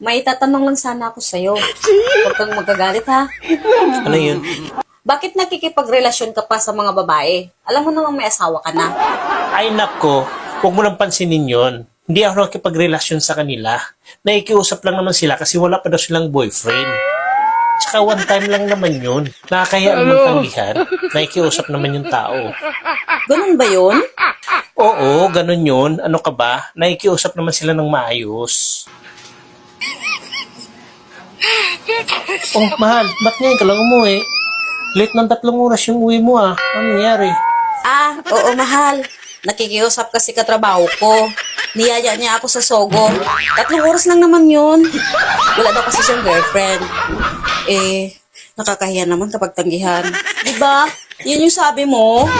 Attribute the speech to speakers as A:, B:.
A: May tatanong lang sana ako sa'yo. Huwag kang magagalit ha.
B: Ano yun?
A: Bakit nakikipagrelasyon ka pa sa mga babae? Alam mo namang may asawa ka na.
B: Ay nako, huwag mo nang pansinin yun. Hindi ako nakikipagrelasyon sa kanila. Naikiusap lang naman sila kasi wala pa daw silang boyfriend. Tsaka one time lang naman yun. Nakakaya naman tanggihan. Naikiusap naman yung tao.
A: Ganun ba yun?
B: Oo, ganun yun. Ano ka ba? Naikiusap naman sila ng maayos. Oh, mahal, ba't ngayon ka lang umuwi? Late ng 3 oras yung uwi mo ah. Ano nangyari?
A: Oo mahal. Nakikiusap kasi katrabaho ko. Niyaya niya ako sa Sogo. 3 oras lang naman yun. Wala daw kasi siyang girlfriend. Nakakahiya naman kapag tanggihan. Diba? Yun yung sabi mo.